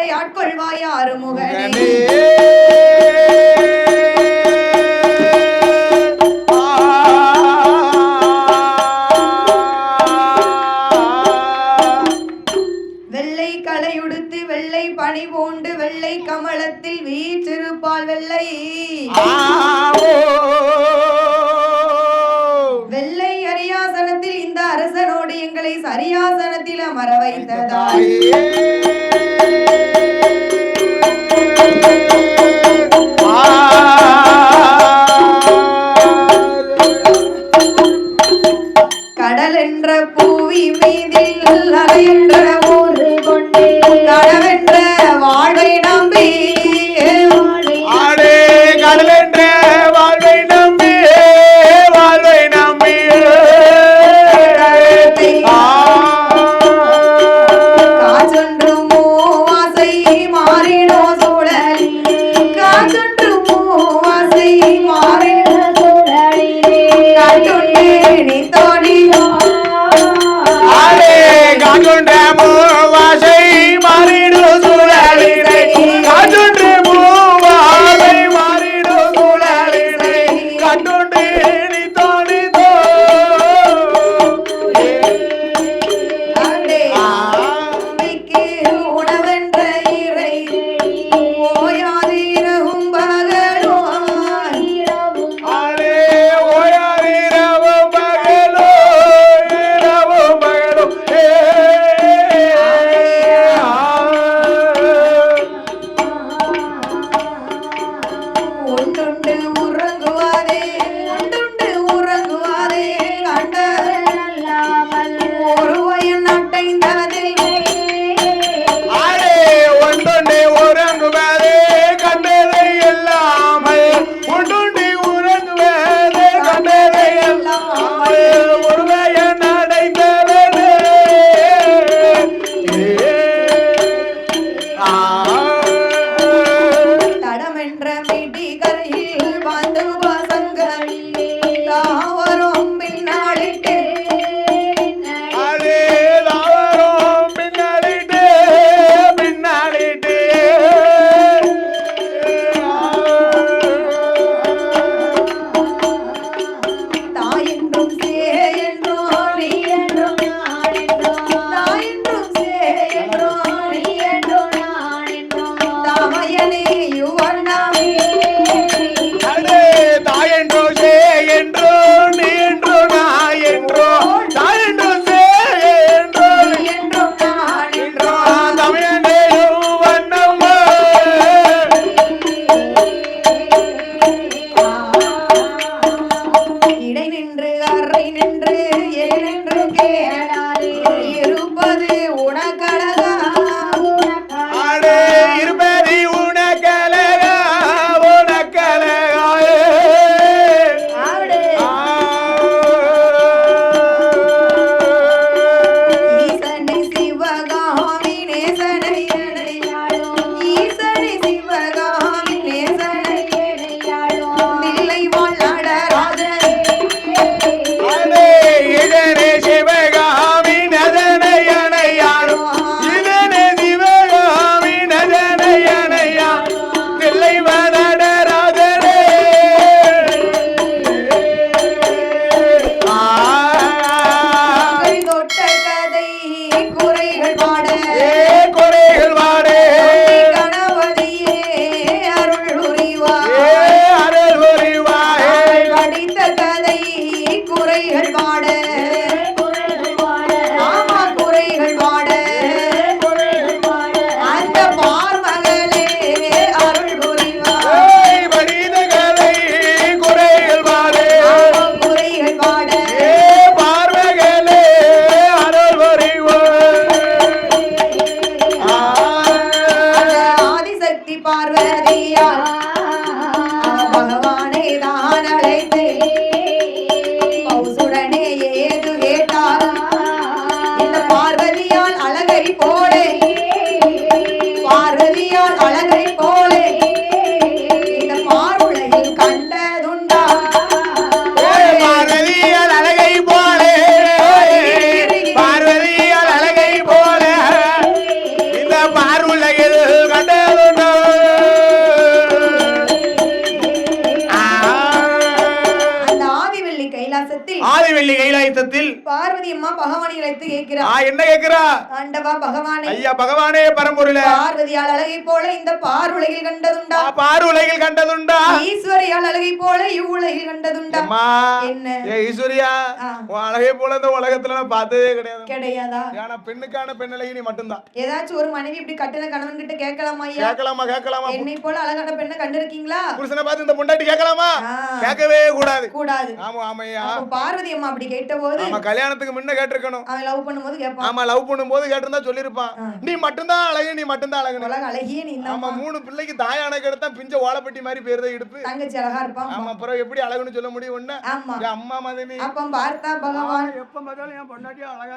எங்களை ஆட்கொள்வாய் ஆறுமுகனே. வெள்ளை கலையுடுத்து வெள்ளை பனி பூண்டு வெள்ளை கமலத்தில் வீற்றிருப்பால் வெள்ளை வெள்ளை அரியாசனத்தில் இந்த அரசனோடு எங்களை சரியாசனத்தில் அமர வைத்ததாய் கடல் என்ற பூவி மீதில் அலை என்ற ஊரு கொண்டே கடவென்ற வாழை நம்பி கடல் என்ற வாழ்வை நம்பி வாழ்வை நம்பி காற்றொன்று பார்வதி அம்மா பகவானை அழைத்து கேட்கிறார். என்ன கேக்குறா? ஆண்டவா பகவானே, ஐயா பகவானே பரம்பொருளே, பார்வதியால் அழகை போல இந்த பாருலகில் கண்டதுண்டா? பாருலகில் கண்டதுண்டா? ஈஸ்வரியால் அழகை போல இவ்வுலகில் கண்டதுண்டா? என்ன ஈஸ்வரியா, உன் அழகை போல இந்த உலகத்துல நான் பார்த்ததே கிடையாதா? ஏன்னா பெண்ணுக்கான பெண் அழகி நீ மட்டும்தான். ஏதாச்சும் ஒரு மனைவி இப்படி கட்டின கணவன் கிட்ட கேட்கலாமா ஐயா? கேட்கலாமா? என்னை போல அழகான பெண்ணை கண்டிருக்கீங்களா? புருஷனை பார்த்து இந்த பொண்டாட்டி கேட்கலாமா? கேட்கவே கூடாது. ஆமையா. பார்வதி அம்மா அப்படி கேட்டபோது நம்ம கல்யாணத்துக்கு முன்ன கேட்டிருக்கணும். அவன் லவ் பண்ணும்போது கேட்பான். ஆமா, லவ் பண்ணும்போது கேட்டிருந்தா சொல்லிருப்பான், நீ மட்டும்தான் அழகு, நீ மட்டும்தான் அழகு. அழகியே நீ தான். ஆமா, 3 பிள்ளைக்கு தாயான கிடத்தா பிஞ்ச ஓலப்பட்டி மாதிரி பேருத இடுப்பு. தங்கச்சி அழகா இருப்பான். ஆமா, அப்புறம் எப்படி அழகுன்னு சொல்ல முடியும் ஒண்ணு? ஆமா, அம்மா மதனி. அப்ப பார்த்தா பகவான் எப்ப பார்த்தாலும் என் பொண்டாட்டி அழகா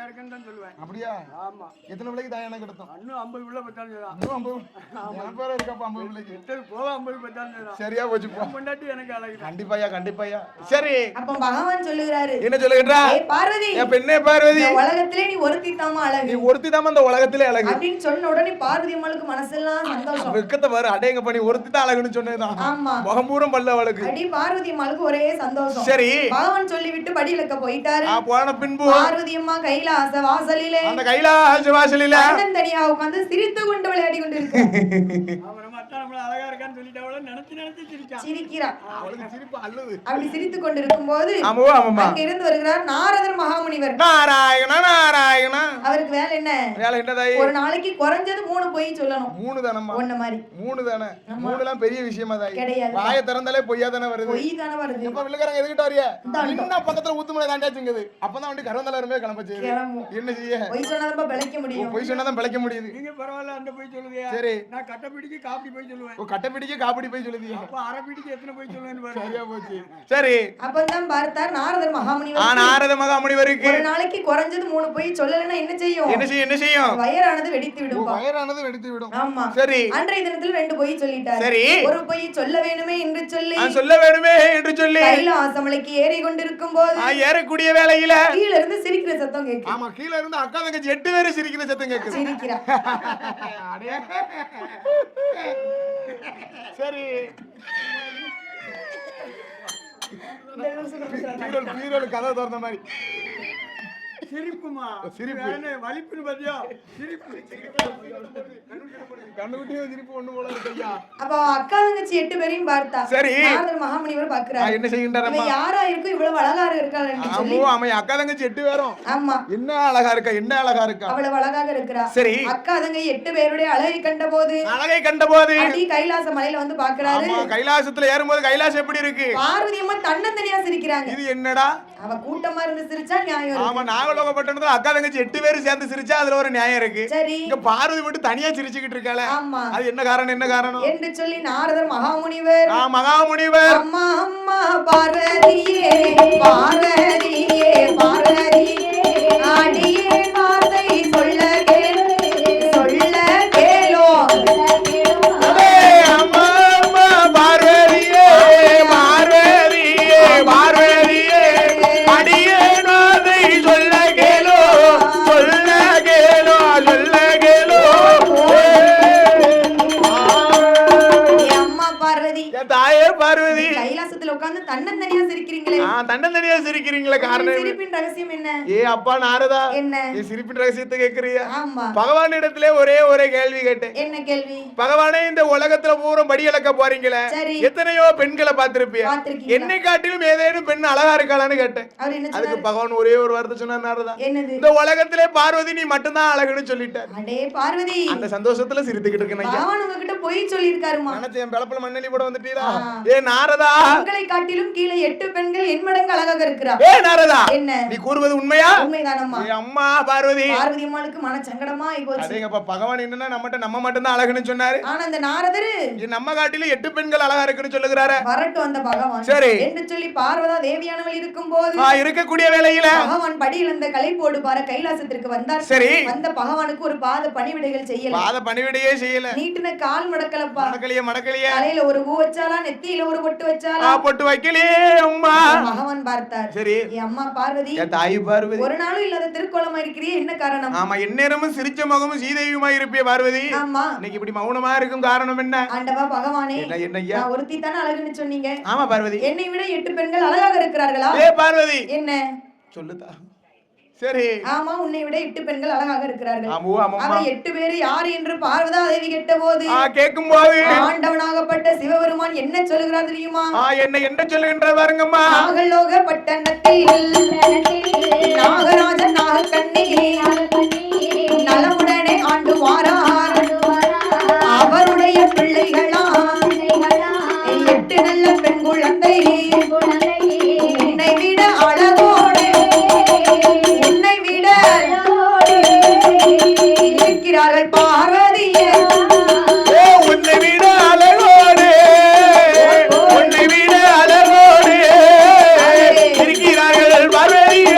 இருக்குன்னு தான் சொல்லுவேன். அப்படியா? ஆமா. எத்தனை பிள்ளைக்கு தாயான கிடத்தோம்? இன்னும் 50 பிள்ளை பத்தாலும் இன்னும் 50 இருக்கப்பா. 50 பிள்ளைக்கு எத்தனை போக 50 பத்தாலும் சரியா போச்சு. பொண்டாட்டி எனக்கு அழகு. கண்டிப்பாயா. சரி, அப்ப பகவான் சொல்லுகிறாரு, என்ன சொல்லுகிறா? பார்வதி, என் பெண்ணே பார்வதி, உலகத்திலே நீ ஒருத்தி தாமா அழகு. நீ ஒருத்தி தாமா இந்த உலகத்திலே அழகு அப்படின்னு சொன்ன உடனே பார்வதி அம்மாளுக்கு மனசெல்லாம் சந்தோஷம். வெக்கத்தை பாரு, அடேங்க பண்ணி ஒருத்தி தான் அழகுன்னு சொன்னதுதான். ஆமா, முகம்பூரம் பல்ல அவளுக்கு. அடி பார்வதி அம்மாளுக்கு ஒரே சந்தோஷம். சரி, பகவான் சொல்லிவிட்டு படியிலக்க போயிட்டாரு. போன பின்பு பார்வதி அம்மா கைலாச வாசலிலே, அந்த கைலாச வாசலிலே தனியா உட்கார்ந்து சிரித்து கொண்டு விளையாடி கொண்டு இருக்கு. அழகா இருக்கான்னு சொல்லிட்டு அவளை நினைச்சு சிரிக்கிறா. அவளுக்கு சிரிப்பு அள்ளுது. அப்படி சிரித்துக் கொண்டிருக்கும் போது அங்க இருந்து வருகிறார் நாரதர் மகாமுனிவர். நாராயணா. அவருக்கு வேலை என்ன? ஒரு நாளைக்கு குறைஞ்சது 3 பொய் சொல்லணும். 3 தானம்மா? ஒண்ணு மாதிரி 3 தானே? 3லாம் பெரிய விஷயமா தான் கிடையாது. வாயை திறந்தாலே பொய்யா தானே வருது. பொய் தானே வருது. இப்ப வில்லுக்காரங்க எதுக்கிட்ட வரியா? இன்னும் பக்கத்துல ஊத்துமலை தாண்டாச்சுங்குது. அப்பதான் வந்து கருவந்தல இருமே கிளம்ப செய்யுது. என்ன செய்ய? பொய் சொன்னாதான் பிழைக்க முடியும். பொய் சொன்னாதான் பிழைக்க முடியுது. நீங்க பரவாயில்ல, அந்த பொய் சொல்லுங்க. சரி, நான் கட்டப்பிடிக்கு காப்பி போய் சொல்லுவேன். கட்டப்பிடிக்கு காப்படி போய் சொல்லுதியா? அப்ப அரைப்பிடிக்கு எத்தனை போய் சொல்லுவேன்னு பாருங்க. சரியா போச்சு. சரி, அப்பதான் பார்த்தார் நாரதர் மகாமுனிவர். நாரத மகாமுனிவருக்கு ஒரு நாளைக்கு குறைஞ்சது 3 பொய் சொல்லலன்னா என்ன செய்யும்? என்ன செய்யும்? வயிறானது வெடித்து விடும். வயிறானது வெடித்து விடும். ஆமா. சரி, அன்றைய தினத்துல 2 பொய் சொல்லிட்டார். சரி, ஒரு பொய் சொல்ல வேணுமே என்று சொல்லி கைலாசமலைக்கு ஏறி கொண்டிருக்கும் போது ஏறக்கூடிய வேளையில கீழ இருந்து சிரிக்கிற சத்தம் கேக்குது. ஆமா, கீழ இருந்து அக்கா தங்கச்சி 8 பேரும் சிரிக்கிற சத்தம் கேக்குது. சிரிக்கிறா. சரி, பீரோல் கதை திறந்த மாதிரி சிரிப்புமா? சிரிப்பு வலிப்புன்னு பாத்தியா? சிரிப்பு கண்ணுக்குட்டியும் சிரிப்பு ஒண்ணு போல இருக்கு ஐயா. அப்ப அக்கா தங்கச்சி 8 பேரையும் பார்த்தா. சரி, நாரதர் மகாமுனிவர் பாக்குறாரு. என்ன செய்கின்றார்? யாரா இருக்கு இவ்வளவு அழகா இருக்காள் என்று சொல்லி. ஆமா, அக்கா தங்கச்சி 8 பேரும். ஆமா, என்ன அழகா இருக்கா. அவ்வளவு அழகாக இருக்கிறா. சரி, அக்கா தங்கை 8 பேருடைய அழகை கண்டபோது அடி கைலாச மலையில வந்து பாக்குறாரு. கைலாசத்துல ஏறும்போது கைலாசம் எப்படி இருக்கு? பார்வதி அம்மா தன்னந்தனியா சிரிக்கிறாங்க. இது என்னடா? அவ கூட்டமா இருந்து சிரிச்சா நியாயம் இருக்கு. ஆமா, நாகலோகப்பட்டணத்துல அக்கா தங்கச்சி 8 பேரும் சேர்ந்து சிரிச்சா அதுல ஒரு நியாயம் இருக்கு. சரி, இங்க பார்வதி மட்டும் தனியா சிரிச்சுக்கிட்டு இருக்காளே. ஆமா, அது என்ன காரணம் என்று சொல்லி நாரதர் மகாமுனிவர் அம்மா அம்மா பார்வதியே பார்வதியே பார்வதியே ஆடியே வார்த்தை சொல்ல கேளோ. அம்மா அம்மா பார்வதியே பார்வதியே பார்வதியே அடியே வார்த்தை சொல்ல கேளோ. தாயே பார்வதி, கைலாசத்துல உட்கார்ந்து தன்னந்தனியா சிரிக்கிறீங்களே. தன்னந்தனியா சிரிக்கிறீங்களே, காரணம் சிரிப்பின் ரகசியம் என்ன? அப்பா நாரதா, என்ன சிரிப்பின் ரகசியத்தை கேக்குறியா? ஆமா, பகவானிடத்திலே ஒரே கேள்வி கேட்டேன். என்ன கேள்வி? பகவானே, இந்த உலகத்துல பூரா படி இழக்க போறீங்களே, எத்தனையோ பெண்களை பார்த்திருப்பியா, என்னை காட்டிலும் ஏதேனும் பெண் அழகா இருக்காளான்னு கேட்டேன். அதுக்கு பகவான் ஒரே ஒரு வார்த்தை சொன்னார். நாரதா, இந்த உலகத்திலே பார்வதி நீ மட்டும்தான் அழகுன்னு சொல்லிட்டார். அடே பார்வதி, அந்த சந்தோஷத்துல சிரித்துக்கிட்டு இருக்கேன். பகவான் உங்ககிட்ட போய் சொல்லிருக்காருமா. நினைச்சேன் பிளப்புல மண்ணெலி போட வந்துட்டீங்களா? நாரதா, உங்களை காட்டிலும் கீழே 8 பெண்கள் என் மடங்கு அழகாக இருக்கிறார். நாரதா, என்ன நீ கூறுவது உண்மையா? உண்மைதானம்மா. அம்மா பார்வதி அம்மாளுக்கு மன சங்கடமா ஆயிப்போச்சு. அதேங்கப்பா, பகவான் என்னன்னா நம்ம மட்டும் தான் அழகுன்னு சொன்னாரு. ஆனா அந்த நாரதர் நம்ம காட்டிலும் 8 பெண்கள் அழகா இருக்குன்னு சொல்லுகிறாரு. வரட்டும் அந்த பகவான். சரி என்று சொல்லி பார்வதா தேவியானவள் இருக்கும்போது இருக்கக்கூடிய வேளையில பகவான் படியில் அந்த கலைப்போடு பார கைலாசத்திற்கு வந்தார். சரி, வந்த பகவானுக்கு ஒரு பாத பணிவிடைகள் செய்யல. பாத பணிவிடையே செய்யல. நீட்டின கால் மடக்கலப்பா. மடக்கலையே. தலையில ஒரு பூ வச்சாலா, நெத்தியில ஒரு பொட்டு வச்சாலா? பொட்டு வைக்கலையே அம்மா. பகவான் பார்த்தார். சரி, என் அம்மா பார்வதி, என் தாய் பார்வதி, ஒரு நாளும் இல்லாத திருக்கோலமா இருக்கிறீ, என்ன காரணம்? ஆமா, எந்நேரமும் சிரிச்ச முகமும் சீதையுமா இருப்பிய பார்வதி. ஆமா, இன்னைக்கு இப்படி மௌனமா இருக்கும் காரணம் என்ன? ஆண்டவா பகவானே, என்னய்யா, நான் ஒருத்தி தானே அழகுன்னு சொன்னீங்க. ஆமா பார்வதி, என்னை விட 8 பெண்கள் அழகாக இருக்கிறார்களா? பார்வதி, என்ன சொல்லுதா? சரி. ஆமா, உன்னை விட 8 பெண்கள் அழகாக இருக்கிறார்கள். ஆமாம்மா. அவ 8 பேர் யார் என்று பார்வதா தேவி கேட்டபோது கேட்கும்போது ஆண்டவனாகப்பட்ட சிவபெருமான் என்ன சொல்லுகிறார் தெரியுமா? என்ன சொல்லுகின்றார் பாருங்கம்மா. நாகலோக பட்டணத்தில் நாகராஜன் நாகக்கண்ணி நலமுடனே ஆண்டு வாரார். அவருடைய பிள்ளைகளா 8 நல்ல பெண் குழந்தை உன்னை விட அழகோடு உன்னை விட இருக்கிறார்கள் பார்வதியே. உன்னை விட அழகோடு உன்னை விட அழகோடு இருக்கிறார்கள் பார்வதியே.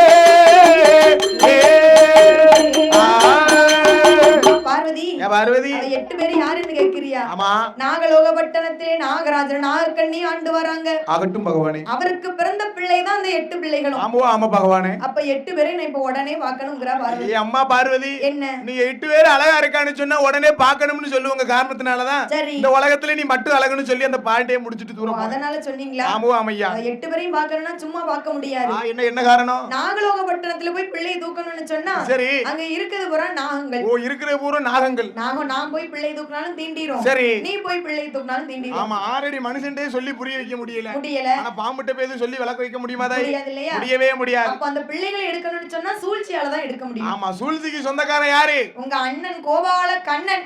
பார்வதி 8 பேர் யாருன்னு கேட்கிறியா? ஆமா. நாகலோக பட்டணத்திலே நாகராஜன் நாகக்கண்ணி ஆண்டு வராங்க. ஆகட்டும் பகவானே. அவருக்கு பிறந்த பிள்ளை தான் அந்த 8 பிள்ளைகளும். ஆமா பகவானே. அப்ப 8 பேரை நான் இப்ப உடனே பார்க்கணும்ங்கற பார்வதி. அம்மா பார்வதி, என்ன நீ 8 பேர் அழகா இருக்கான்னு சொன்னா உடனே பார்க்கணும்னு சொல்லுவாங்க. காரணத்தினாலதான் இந்த உலகத்துல நீ மட்டும் அழகுன்னு சொல்லி அந்த பாயிண்டையே முடிச்சிட்டு தூரம். அதனால சொன்னீங்களா? ஆமையா. 8 பேரையும் பார்க்கணும்னா சும்மா பார்க்க முடியாது. என்ன காரணம்? நாகலோக பட்டணத்துல போய் பிள்ளை தூக்கணும்னு சொன்னா சரி, அங்க இருக்குது பூரா நாகங்கள். இருக்கிற பூரா நாகங்கள். நான் போய் பிள்ளை தூக்கினாலும் தீண்டிரும். சரி, நீ போய் பிள்ளை தூக்கினாலும் தீண்டிரும். ஆமா, ஆல்ரெடி மனுஷன்டே சொல்லி புரிய வைக்க முடியல. ஆனா பாம்புட்ட பேது சொல்லி விளக்க வைக்க முடியுமா? முடியவே முடியாது. அப்ப அந்த பிள்ளைகளை எடுக்கணும்னு சொன்னா சூழ்ச்சியால தான் எடுக்க முடியும். ஆமா, சூழ்ச்சிக்கு சொந்தக்காரன் யாரு? உங்க அண்ணன் கோபால கண்ணன்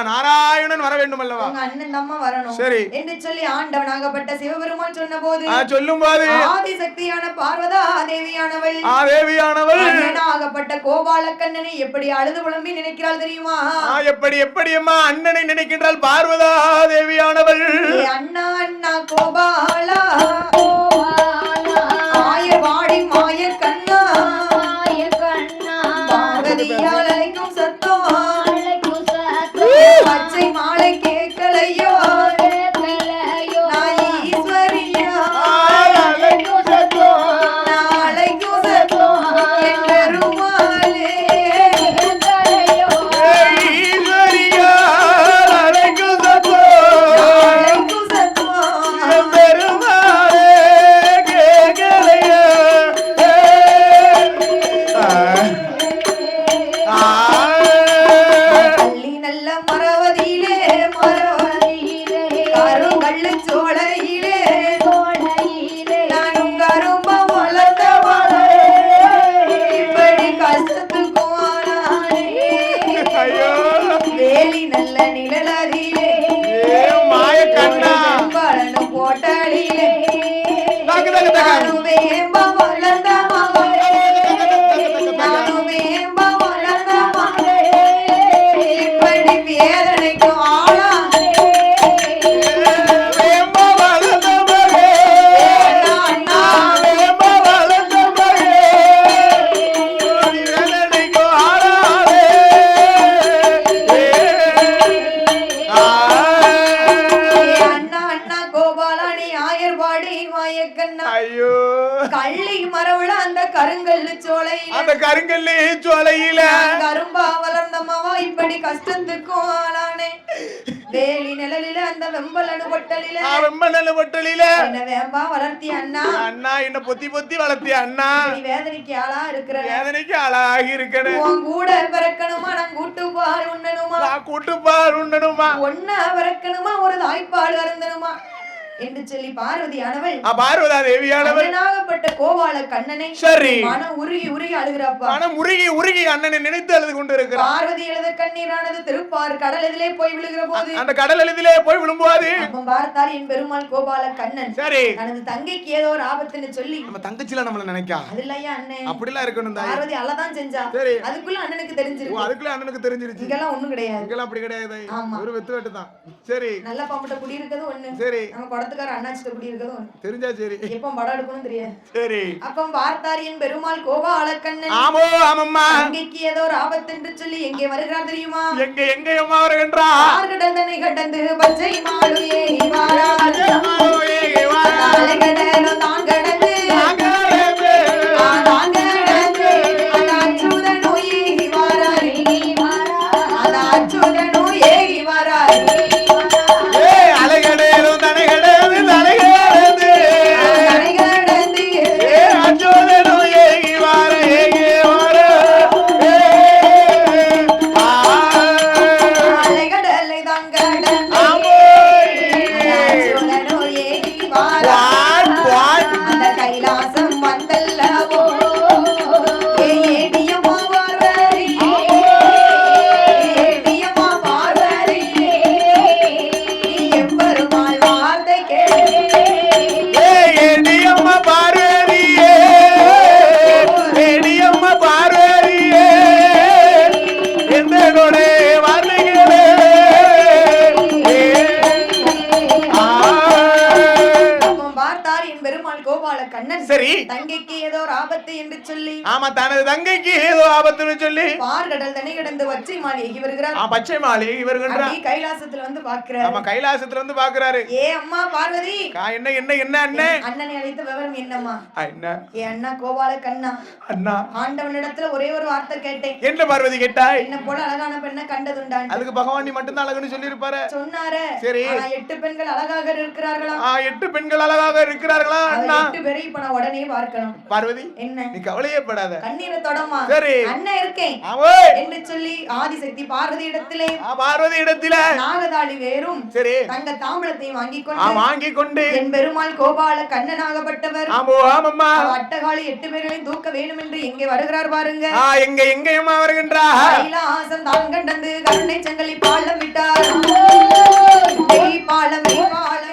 நாராயணன் வர வேண்டும் அல்லவா? உங்க அண்ணன் தான் வரணும். சரி என்று சொல்லி ஆண்டவனாகப்பட்ட சிவபெருமான் சொன்னபோது சொல்லும்போது ஆதிசக்தியான பார்வதா தேவியானவள் அண்ணனாகப்பட்ட கோபால கண்ணனை எப்படி அழுது புலம்பி நினைக்கிறாள் தெரியுமா? எப்படி அம்மா அண்ணனை நினைக்கின்றாள் பார்வதா தேவியானவள்? அண்ணா அண்ணா கோபாலா ஆய வாடி மாய கண்ணா பார்வதியால் அழைக்கும் சத்தம் பச்சை மாலை கேட்கலையோ கருங்கல்லி சோலையில கரும்பா வளர்ந்தம்மாவா இப்படி கஷ்டத்துக்கும் ஆளானே. வேலி நிழலில அந்த வெம்பலனு பொட்டலில என்ன வேம்பா வளர்த்திய அண்ணா. அண்ணா என்ன பொத்தி பொத்தி வளர்த்திய அண்ணா. வேதனைக்கு ஆளா இருக்கிற வேதனைக்கு ஆளாகி இருக்கணும். உன் கூட பிறக்கணுமா நான் கூட்டுப்பால் உண்ணணுமா ஒன்னா பிறக்கணுமா ஒரு தாய்ப்பால் அருந்தணுமா என்று சொல்லி பார்வதியானவள் பார்வதா தேவியானவள் அண்ணனாகப்பட்ட கோபால கண்ணனை சரி மனம் உருகி அழுகிறாப்பா. மனம் உருகி அண்ணனை நினைத்து அழுது கொண்டு இருக்கிறார். பார்வதி எழுத கண்ணீரானது திருப்பார் கடல் எதிலே போய் விழுகிற போது அந்த கடல் எதிலே போய் விழும்போது பார்த்தார் என் பெருமாள் கோபால கண்ணன் சரி தனது தங்கைக்கு ஏதோ ஒரு ஆபத்துன்னு சொல்லி நம்ம தங்கச்சில நம்மள நினைக்கா அதுலயா அண்ணன் அப்படிலாம் இருக்கணும். பார்வதி அழதான் செஞ்சா. சரி அதுக்குள்ள அண்ணனுக்கு தெரிஞ்சிருக்கு. அதுக்குள்ள அண்ணனுக்கு தெரிஞ்சிருச்சு. இங்கெல்லாம் ஒண்ணும் கிடையாது. இங்கெல்லாம் அப்படி கிடையாது. ஒரு வெத்து வெட்டு தான். சரி நல்ல பாம்பட்ட குடி இருக்குது ஒண்ணு. சரி நம்ம குடத்துக்கார அண்ணாச்சிட்ட குடி இருக்குது ஒண்ணு. தெரிஞ்சா சரி எப்ப படம் எடுக்கணும் தெரியாது. சரி அப்ப பார்த்தார் என் பெருமாள் கோபால கண்ணன் ஆமாம்மா தங்கைக்கு ஏதோ ஒரு ஆபத்து என்று சொல்லி எங்கே வருகிறார் தெரியுமா? எங்க அம்மா வருகின்றார்? ஆர்கடந்தனை கடந்து பச்சை மாடு ஏறி வாரார். கடலும் தான் கடந்து ஏகி வார தங்கைக்கு ஏதோ ஒரு ஆபத்து என்று சொல்லி ஆமா தனது தங்கைக்கு ஏதோ ஆபத்துன்னு சொல்லி பார்கடல் தண்ணி கிடந்து பச்சை மாளிகை வருகிறார். பச்சை மாளிகை வருகின்றார். கைலாசத்துல வந்து பாக்குறாரு. ஆமா கைலாசத்துல வந்து பாக்குறாரு. ஏ அம்மா பார்வதி என்ன என்ன என்ன அண்ணே அண்ணனை அழைத்த விவரம் என்னம்மா? என்ன ஏ அண்ணா கோபால கண்ணா அண்ணா ஆண்டவனிடத்துல ஒரே ஒரு வார்த்தை கேட்டேன். என்ன பார்வதி கேட்டாய்? என்ன போல அழகான பெண்ணை கண்டதுண்டா? அதுக்கு பகவான் நீ மட்டும் தான் அழகுன்னு சொல்லி இருப்பாரு. சொன்னாரு. சரி 8 பெண்கள் அழகாக இருக்கிறார்களா? 8 பெண்கள் அழகாக இருக்கிறார்களா? அண்ணா 8 பேரை இப்ப நான் உடனே பார்க்கணும். பார்வதி என்ன நீ கவலையே படாத. கண்ணீரை தொடமா. சரி அண்ணா இருக்கேன் என்று சொல்லி ஆதிசக்தி பார்வதி இடத்திலே நாகதாளி வேறும் சரி தங்க தாம்பலத்தை வாங்கி கொண்டு என் பெருமாள் கோபால கண்ணனாகப்பட்டவர் அட்டகாளி 8 பேர்களையும் தூக்க வேண்டும் என்று எங்கே வருகிறார் பாருங்க. எங்கேயுமா வருகின்றார்? கைலாசம் தான் கண்டந்து கருணை சங்கிலி பாலம் விட்டார். பாலம்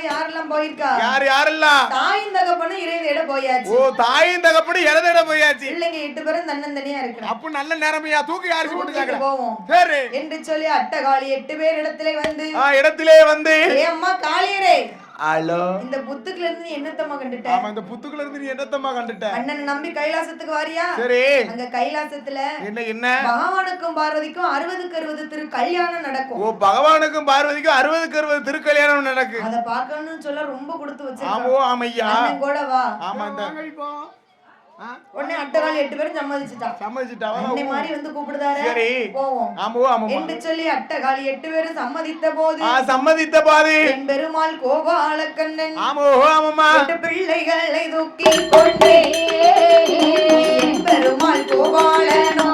யாரெல்லாம் போயிருக்கா? யாரெல்லாம்? தாயும் தகப்பனும் இறை தேட போயாச்சு. தாயும் தகப்பனும் இறை தேட போயாச்சு. இல்லைங்க 8 பேரும் தன்னந்தனியா இருக்கிறாங்க. அப்ப நல்ல நேரமையா தூக்கி யாருக்கு போட்டுட்டாங்க போவோம். சரி என்று சொல்லி அட்டகாளி 8 பேர் இடத்திலே வந்து ஏ அம்மா காளியரே ஹலோ இந்த புத்துக்குல இருந்து நீ என்னத்தம்மா கண்டுட்ட? ஆமா இந்த புத்துக்குல இருந்து நீ என்னத்தம்மா கண்டுட்ட? அண்ணனை நம்பி கைலாசத்துக்கு வாரியா? சரி அங்க கைலாசத்துல என்ன பகவானுக்கும் பார்வதிக்கும் 60க்கு 60 திரு கல்யாணம் நடக்கும். பகவானுக்கும் பார்வதிக்கும் 60க்கு 60 திரு கல்யாணம் நடக்கும். அத பார்க்கணும்னு சொல்ல ரொம்ப கொடுத்து வச்சிருக்காங்க. ஆமா ஆமையா அண்ணன் கூட வா. ஆமா இந்த உடனே அட்டகாளி 8 பேரும் சம்மதிச்சிட்டா. அன்னை மாதிரி வந்து கூப்பிடுதாரே. சரி போவோம். ஆமா என்று சொல்லி அட்டகாளி 8 பேரும் சம்மதித்த போது என் பெருமாள் கோபால கண்ணன் ஆமாமா 8 பிள்ளைகளை தூக்கி கொண்டே என் பெருமாள் கோபாலனோ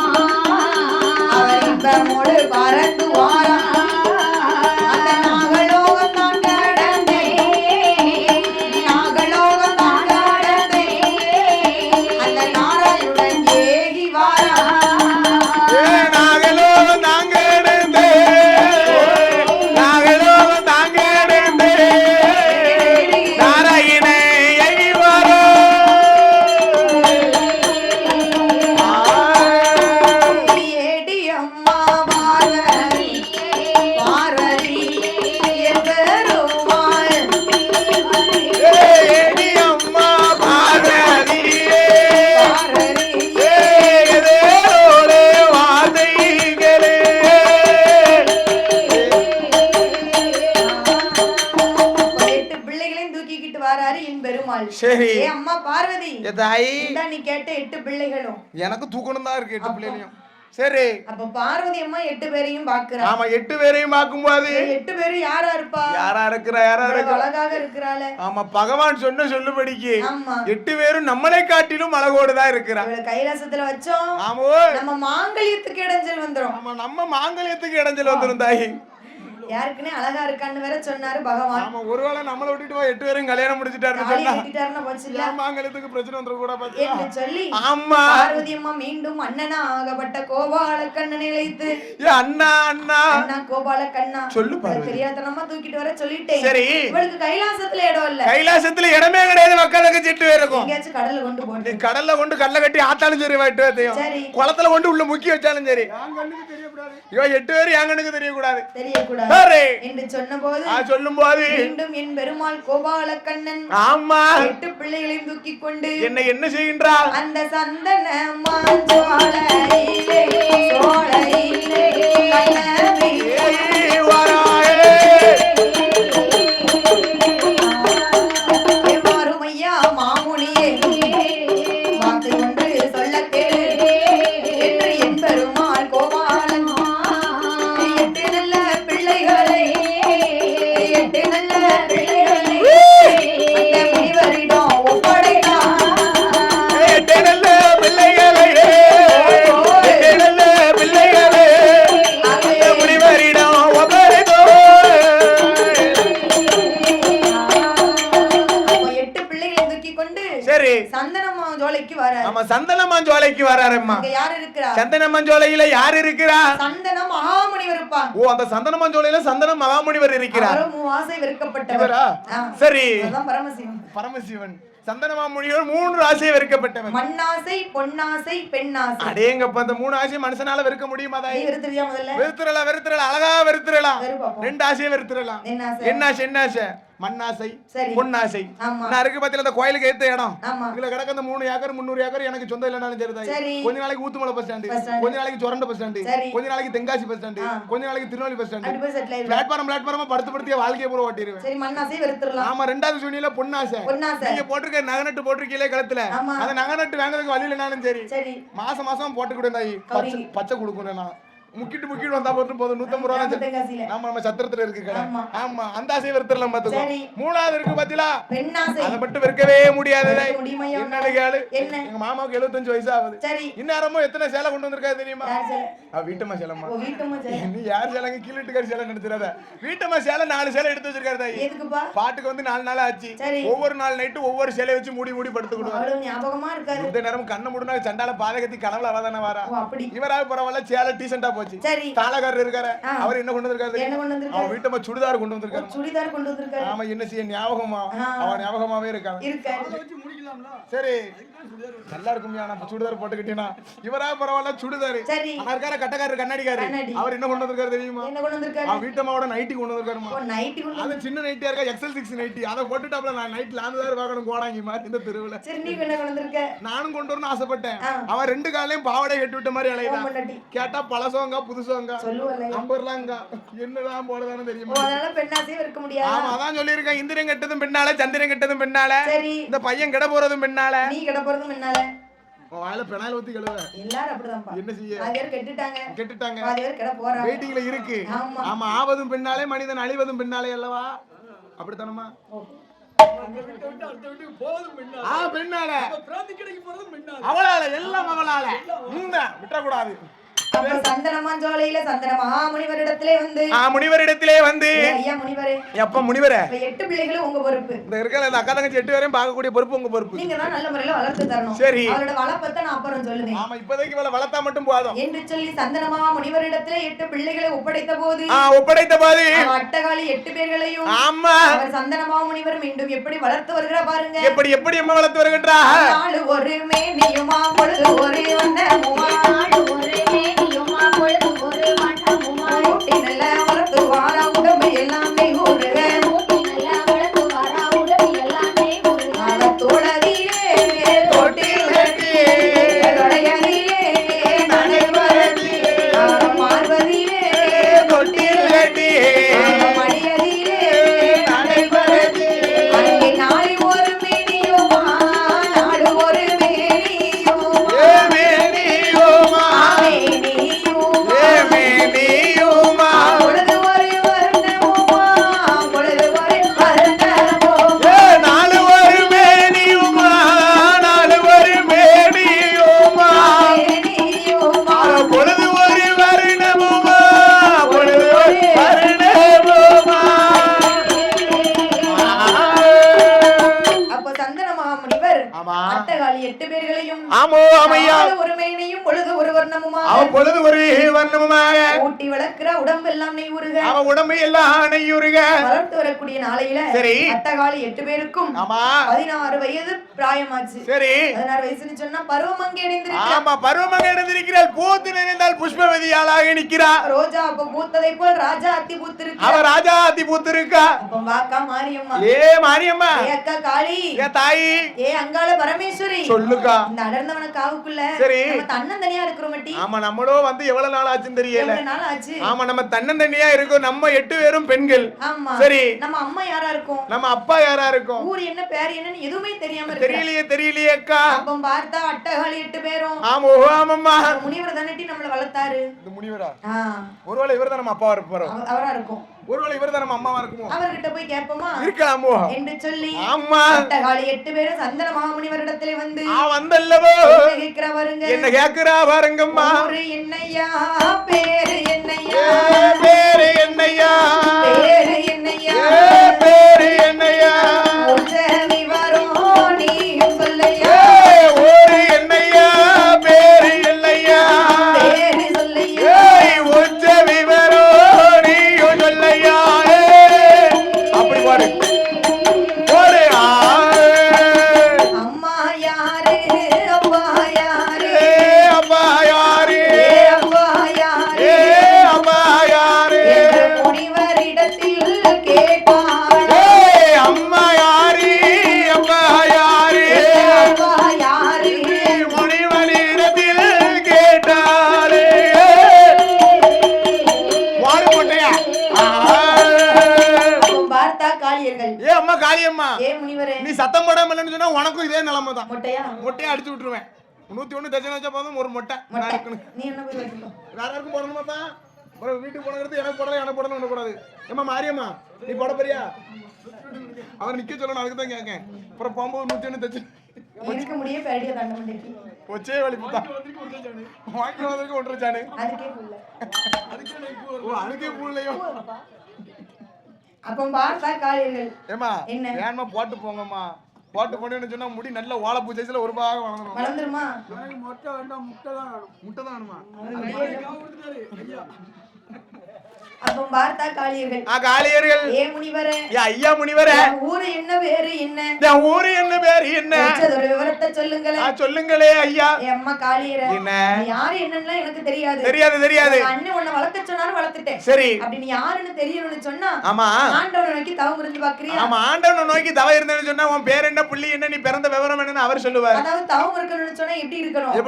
அவர் இப்பமோடு பறந்து வாரா. அந்த நாகலோகம் தான் கடந்தே அந்த நாராயுடன் ஏகி வாரா. சரி அம்மா பார்வதி நீ கேட்ட 8 பிள்ளைகளும் எனக்கு தூக்கணும் தான் இருக்கு 8 பிள்ளைகளையும். சரி அப்ப பார்வதி அம்மா 8 பேரையும் பாக்குறா. ஆமா 8 பேரையும் பாக்கும்போது 8 பேரும் யாரா இருப்பா? யாரா இருக்கிறா அழகாக இருக்கிறாளே. ஆமா பகவான் சொன்ன சொல்லுபடிக்கு 8 பேரும் நம்மளை காட்டிலும் அழகோடு தான் இருக்கிறா. கைலாசத்துல வச்சோம். ஆமா நம்ம மாங்கல்யத்துக்கு இடைஞ்சல் வந்துரும். ஆமா நம்ம மாங்கல்யத்துக்கு இடைஞ்சல் வந்துரும் தாயி. யாருக்குனே அழகா இருக்கான்னு வேற சொன்னாரு பகவான். ஆமா ஒருவேளை நம்மள விட்டுட்டு 8 பேரும் கல்யாணம் முடிச்சிட்டாருன்னு சொன்னா போச்சுல மாங்கல்யத்துக்கு பிரச்சனை வந்துற கூட பாத்தியா என்ன சொல்லி ஆமா பார்வதி அம்மா மீண்டும் அண்ணனா ஆகப்பட்ட கோபால கண்ணனை இழைத்து அண்ணா கோபால கண்ணா சொல்லு பாரு தெரியாதனமா தூக்கிட்டு வர சொல்லிட்டேன். சரி இவளுக்கு கைலாசத்துல இடம் இல்ல. கைலாசத்துல இடமே கிடையாது. மக்களுக்கு செட்டு இருக்கும். எங்கயாச்சும் கடல்ல கொண்டு போட்டு கடல்ல கொண்டு கல்ல கட்டி ஆத்தாலும் சரி வாட்டுவாதையும் குளத்துல கொண்டு உள்ள முக்கி வச்சாலும் சரி இவன் 8 பேரும் என் கண்ணுக்கு தெரியக்கூடாது என்று சொன்னபோது சொல்லும்போது மீண்டும் என் பெருமாள் கோபால கண்ணன் ஆமா 8 பிள்ளைகளையும் தூக்கி கொண்டு என்ன செய்கின்றார்? அந்த சந்தன மாஞ்சோலையிலே சோலையிலே மாறுமையா மாமுனியே வாக்கு கொண்டு சொல்ல கேளு என்று என் பெருமாள் கோபாலன் 8 நல்ல பிள்ளைகளை 8 நல்ல பிள்ளைகளை அந்த முனிவரிடம் ஒப்படைத்தான். 8 நல்ல பிள்ளைகளை 8 நல்ல பிள்ளைகளை அந்த முனிவரிடம் ஒப்படைத்தான். 8 பிள்ளைகளை தூக்கி கொண்டு சரி சந்தனமாஞ்சோலைக்கு வராரு. ஆமா சந்தனமாஞ்சோலைக்கு வராரும்மா. அங்க யார் இருக்கறா? சந்தனமாஞ்சோலையில யார் இருக்கறா? சந்தன மகாமுனிவர் இருப்பா. அந்த சந்தனமாஞ்சோலையில சந்தன மகாமுனிவர் இருக்கிறார். அவர் 3 ஆசை வெறுக்கப்பட்டவர். சரி அதான் பரமசிவன் சந்தனமாமுனிவர் 3 ஆசை வெறுக்கப்பட்டவர். மண்ணாசை பொன்னாசை பெண்ணாசை. அடேங்கப்பா அந்த 3 ஆசை மனுஷனால வெறுக்க முடியுமா தாய்? வெறுத்துறியா முதல்ல? வெறுத்துறலாம் அழகா வெறுத்துறலாம். 2 ஆசையை வெறுத்துறலாம். என்ன ஆசை? மண்ணாசை பொன்னாசை நான் இருக்கு பத்தில அந்த கோயிலுக்கு ஏத்த இடம் இதுல கிடக்க அந்த 3 ஏக்கர் 300 ஏக்கர் எனக்கு சொந்தம் இல்லனாலும் சரிதாய். கொஞ்ச நாளைக்கு ஊத்துமலை பஸ் ஸ்டாண்ட், கொஞ்ச நாளைக்கு சொரண்ட பஸ் ஸ்டாண்ட், கொஞ்ச நாளைக்கு தென்காசி பஸ் ஸ்டாண்ட், கொஞ்ச நாளைக்கு திருநெல்வேலி பஸ் ஸ்டாண்ட், பிளாட்ஃபார்மா படுத்து வாழ்க்கையை பூரா ஓட்டிடுவேன். சரி மண்ணாசை வெறுத்துறலாம். ஆமா ரெண்டாவது சூனியில பொன்னாசை. நீங்க போட்டுருக்க நகநட்டு போட்டிருக்கீங்களே கழுத்துல அந்த நகநட்டு வாங்குறதுக்கு வழி இல்லனாலும் சரி மாசம் மாசம் போட்டுக்கிட்டே தாயி பச்சை கொடுக்குறேன் நான் முக்கிட்டு வந்தா போதும் 150 ரூபாய் நம்ம சத்திரத்துல இருக்கு கடை. ஆமா அந்த ஆசை வெறுத்துறலாம் பாத்துக்கோ. மூணாவது இருக்கு பாத்தீங்களா அதை மட்டும் வெறுக்கவே முடியாது. என்னன்னு கேளு. எங்க மாமாவுக்கு 75 வயசு ஆகுது. இந்நேரமும் எத்தனை சேலை கொண்டு வந்திருக்காரு தெரியுமா? வீட்டம்மா சேலம்மா. நீ யார் சேலைங்க கீழட்டுக்காரி சேலை நினைச்சிடாத. வீட்டம்மா சேலை 4 சேலை எடுத்து வச்சிருக்காரு தாயி. பாட்டுக்கு வந்து 4 நாள் ஆச்சு. ஒவ்வொரு நாள் நைட்டு ஒவ்வொரு சேலையை வச்சு மூடி படுத்துக்கிடுவாரு. இந்த நேரம் கண்ணை மூடுனா சண்டால பாதகத்தி கனவுல அவதானே வாரா. இவராக பரவாயில்ல சேலை டீசெண்டா போச்சு. தாளகாரர் இருக்காரு அவர் என்ன கொண்டு வந்திருக்காரு? அவன் வீட்டம்மா சுடிதார் கொண்டு வந்திருக்காரு. ஆமா என்ன செய்ய ஞாபகமா அவன் ஞாபகமாவே இருக்காங்க. சரி நல்லா இருக்கும் சுடிதார் போட்டுக்கிட்டீங்கன்னா இவராக பரவாயில்ல சுடிதார் இருக்காரு. கட்டக்காரர் கண்ணாடிக்காரு அவர் என்ன கொண்டு வந்திருக்காரு தெரியுமா? அவன் வீட்டம்மாவோட நைட்டி கொண்டு வந்திருக்காருமா. அது சின்ன நைட்டியா இருக்கா XL6 நைட்டி அதை போட்டுட்டாப்ல. நான் நைட்ல 4000 பார்க்கணும் கோடாங்கி மாதிரி இந்த தெருவுல. நானும் கொண்டு வரணும்னு ஆசைப்பட்டேன். அவன் 2 காலையும் பாவாடை கட்டி விட்ட மாதிரி அலையிறான். கேட்டா பழசோங்க புதுசோங்க நம்பர்லாங்க என்னதான் போடுதானு தெரியுமா? ஆமா அதான் சொல்லியிருக்கேன். இந்திரன் கெட்டதும் பெண்ணால சந்திரன் கெட்டதும் பெண்ணால இந்த பையன் கிட போறதும் பெண்ணால வாயில பெனாயில் ஊத்தி கழுவ எல்லாரும் அப்படிதான். என்ன செய்ய கெட்டுட்டாங்க வெயிட்டிங்ல இருக்கு. ஆமா ஆவதும் பெண்ணாலே மனிதன் அழிவதும் பெண்ணாலே அல்லவா? அப்படித்தானமா? அவளால எல்லாம் அவளால விட்டக்கூடாது. சந்தனமாஞ்சோலையில சந்தன மகாமுனிவரிடத்திலே வந்து ஐயா முனிவரே எப்ப முனிவரே 8 பிள்ளைகளும் உங்க பொறுப்பு. இந்த இருக்கல அந்த அக்கா தங்கச்சி 8 பேரையும் பார்க்கக்கூடிய பொறுப்பு உங்க பொறுப்பு. நீங்க தான் நல்ல முறையில வளர்த்து தரணும். சரி அவரோட வளப்பத்தை நான் அப்புறம் சொல்லுவேன். ஆமா இப்போதைக்கு வளர்த்தா மட்டும் போதும் என்று சொல்லி சந்தன மகாமுனிவரிடத்திலே 8 பிள்ளைகளை ஒப்படைத்த போது அட்டகாலி 8 பேர்களையும் ஆமா அவர் சந்தன மகாமுனிவர் மீண்டும் எப்படி வளர்த்து வருகிறார் பாருங்க. எப்படி அம்மா வளர்த்து வருகின்றார்? நாள் ஒரு மேனியுமா பொழுது ஒரு வண்ணமுமா நாள் ஒரு மேனியுமா பொழுது ஒரு வண்ணமுமா ஊட்டி நல்ல வளர்த்து வாரா உடம்பு எல்லாமே ஊருக ஊட்டி நல்ல வளர்த்து வாரா உடம்பு எல்லாமே ஊருக தோழதிலே தோட்டில் கட்டியே தொடையதிலே நடைபரதி பார்வதிலே தொட்டில் கட்டியே மடியதிலே நடைபரதி அங்கே நாளை ஒரு மேனியுமா நாடு ஒரு மேனியுமா மேனியுமா மேனியுமா பொழுது ஒரு வர்ணமுமா பொழுது ஒரு வர்ணமுமா நாலு ஒரு மேனியுமா நாலு ஒரு மேனியுமா மேனியுமா பொழுது ஒரு வர்ணமுமா பொழுது ஒரு வர்ணமுமா. அப்ப சந்தன மகாமுனிவர் அட்டகாலி 8 பேர்களையும் ஆமோ ஆமையா ஒரு மேனியும் பொழுது ஒரு வர்ணமுமா அவன் பொழுது ஒரு வர்ணமுமாக ஊட்டி வளர்க்கிற உடம்பு எல்லாம் நெய்யுருக அவன் உடம்பு எல்லாம் நெய்யுருக வளர்த்து வரக்கூடிய நாளையில சரி அட்டகாலி 8 பேருக்கும் ஆமா 16 வயது பிராயமாச்சு. சரி 16 வயசுன்னு சொன்னா பருவமங்கை அடைந்திருக்கிறார். ஆமா பருவமங்கை அடைந்திருக்கிறாள். பூத்து நினைந்தால் புஷ்பவதியாளாக நிற்கிறார். ரோஜா அப்ப பூத்ததை போல் ராஜா அத்தி பூத்திருக்கா. அவ ராஜா அத்தி பூத்திருக்கா. அப்ப வாக்கா மாரியம்மா மாரியம்மா ஏ அக்கா காளி ஏ தாயி ஏ அங்காள பரமேஸ்வரி சொல்லுக்கா. இந்த அடர்ந்தவன காவுக்குள்ள சரி நம்ம தன்னந்தனியா இருக்கிறோம் மட்டி. ஆமா நம்மளோ வந்து எவ்வளவு நாள் ஆச்சுன்னு தெரியல. எவ்வளவு நாள் ஆச்சு? ஆமா நம்ம தன்னந்தனியா இருக்கோம். நம்ம 8 பேரும் பெண்கள். ஆமா சரி நம்ம அம்மா யாரா இருக்கும்? நம்ம அப்பா யாரா இருக்கும்? ஊர் என்ன பேர் என்னன்னு எதுவுமே தெரியாம இருக்கு. தெரியலையே அக்கா. அப்ப பார்த்தா அட்டகாளி 8 பேரும் ஆமா ஆமாம்மா முனிவர் தானட்டி நம்மள வளர்த்தாரு. இந்த முனிவரா? ஒருவேளை இவர்தான் நம்ம அப்பாவா இருப்பாரோ? அவரா இருக்கும். ஒருவேளை இவர்தான் நம்ம அம்மாவா இருக்குமோ? அவர்கிட்ட போய் கேட்போமா? இருக்கலாமோ என்று சொல்லி ஆமா அட்டகாளி 8 பேரும் சந்தன மகாமுனிவரிடத்திலே வந்து வந்தல்லவோ கேக்குறா பாருங்க. என்ன கேக்குறா பாருங்கம்மா. ஊரு என்னையா பேரு என்னையா பேரு என்னையா பேரு என்னையா பேரு என்னையா உச்சவி வரும் நீயும் சொல்லையா ஊரு என்னையா பேரு இல்லையா பேரு சொல்லையா உச்சவி வரும் நீயும் சொல்லையா. அப்படி பாரு ஒரு அம்மா யாரு அப்பா யாரு அப்பா யாரு அப்பா யாரு அப்பா மாரியம்மா ஏ முனிவரே நீ சத்தம் போடாம இல்லைன்னு சொன்னா உனக்கும் இதே நிலைமை தான். மொட்டையா அடிச்சு விட்டுருவேன். 101 தச்சனை வச்சா போதும், ஒரு மொட்டை. நீ என்ன போய் வைக்கணும்? வேற யாருக்கும் போடணுமாப்பா? வீட்டுக்கு போனது எனக்கு போடணும் கூடாது. ஏமா மாரியம்மா நீ போட போறியா? அவர் நிக்க சொல்லணும், அதுக்கு தான் கேட்கேன். அப்புறம் போகும்போது 101 தச்சு இருக்க முடிய பேடிய தண்ட மண்டைக்கு ஒச்சே வலிப்புதா வாங்கி வந்ததுக்கு ஒன்றச்சானு அதுக்கே பூலையோ. அப்ப பார்த்தா காரியர்கள் ஏமா வேணுமா போட்டு போங்கம்மா. போட்டு போனேன்னு சொன்னா முடி நல்ல வாழைப்பூ சைஸ்ல ஒரு பாகம் வளர்ந்துருமா? மொட்டை வேண்டாம், முட்டை தான் வேணும். முட்டை தான் வேணுமா? அப்ப பார்த்தா காளியர்கள் காளியர்கள் ஏ முனிவரே ஐயா முனிவரே ஊரு என்ன பேரு என்ன? ஊரு என்ன பேரு என்ன? ஒரு விவரத்தை சொல்லுங்களே. சொல்லுங்களே ஐயா. அம்மா காளியரே என்ன யாரு என்னன்னு எனக்கு தெரியாது. தெரியாது. அண்ணன் உன்னை வளர்க்க சொன்னாலும் வளர்த்துட்டேன். சரி அப்படி நீ யாருன்னு தெரியணும்னு சொன்னா ஆமா ஆண்டவனை நோக்கி தவம் இருந்து பாக்குறியா? ஆமா ஆண்டவனை நோக்கி தவம் இருந்தேன்னு சொன்னா உன் பேர் என்ன புள்ளி என்ன நீ பிறந்த விவரம் என்னன்னு அவர் சொல்லுவார். அதாவது தவம் இருக்கணும்னு சொன்னா எப்படி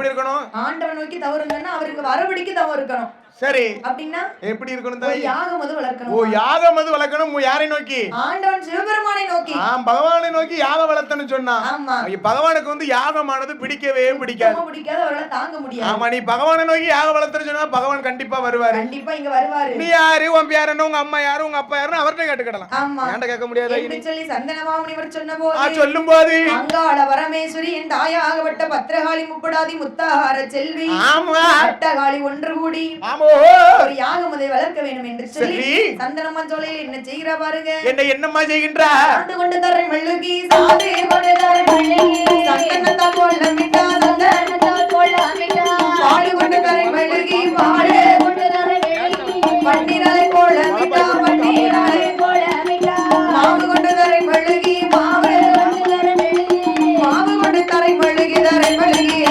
இருக்கணும்? ஆண்டவனை நோக்கி தவம் இருந்தேன்னா அவருக்கு வரபடிக்கு தவம் இருக்கணும். சரி அப்படின்னா எப்படி இருக்கணும்? தாய் யாகம் அது வளர்க்கணும். ஓ யாகம் அது வளர்க்கணும். யாரை நோக்கி? ஆண்டவன் சிவபெருமானை நோக்கி. பகவானை நோக்கி யாகம் வளர்த்தன்னு சொன்னா ஆமா பகவானுக்கு வந்து யாகமானது பிடிக்கவே பிடிக்காது. அவரால் தாங்க முடியாது. ஆமா நீ பகவானை நோக்கி யாகம் வளர்த்தன்னு சொன்னா பகவான் கண்டிப்பா வருவாரு. கண்டிப்பா இங்க வருவாரு. நீ யாரு உன் பேர் என்ன உங்க அம்மா யாரு உங்க அப்பா யாருன்னு அவர்கிட்ட கேட்டுக்கிடலாம். ஆமா ஏன்டா கேட்க முடியாது என்று சொல்லி சந்தனமாமுனிவர் சொன்னபோது சொல்லும்போது அங்காள பரமேஸ்வரி என் தாயாகப்பட்ட பத்திரகாளி முப்படாதி முத்தாகார செல்வி ஆமா பட்டகாளி ஒன்று கூடி ஆமோ ஒரு யாகம் அதை வளர்க்க வேண்டும் என்று சொல்லி சந்தனம்மா சோலையில் என்ன செய்கிறா பாருங்க. என்னம்மா செய்கின்றா? ஆண்டு கொண்டு தரை மெழுகி சாதே கொண்டு தரை மெழுகி சந்தனத்தால் கோலமிட்டா சந்தனத்தால் கோலமிட்டா பாடு கொண்டு தரை மெழுகி பாடு கொண்டு தரை மெழுகி பன்னீராலே கோலமிட்டா பன்னீராலே கோலமிட்டா மாவு கொண்டு தரை மெழுகி மாவு கொண்டு தரை மெழுகி மாவு கொண்டு தரை மெழுகி தரை மெழுகி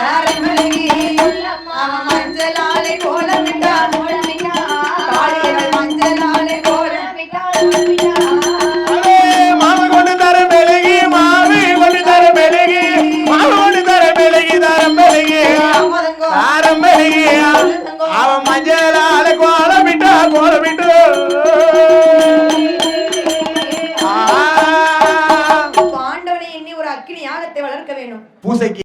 தரை மெழுகி மஞ்சளாலே கோலமிட்டா காளியர்கள் மஞ்சளாலே கோலமிட்டா மாவு கொண்டு தர மெழுகி மாவு கொண்டு தர மெழுகி மாவு கொண்டு தர மெழுகி தரம் மெழுகி தாரம் மெழுகி அவன் மஞ்சளால கோலமிட்டா ஆண்டவனை எண்ணி ஒரு அக்கினி யாகத்தை வளர்க்க வேண்டும். பூசைக்கு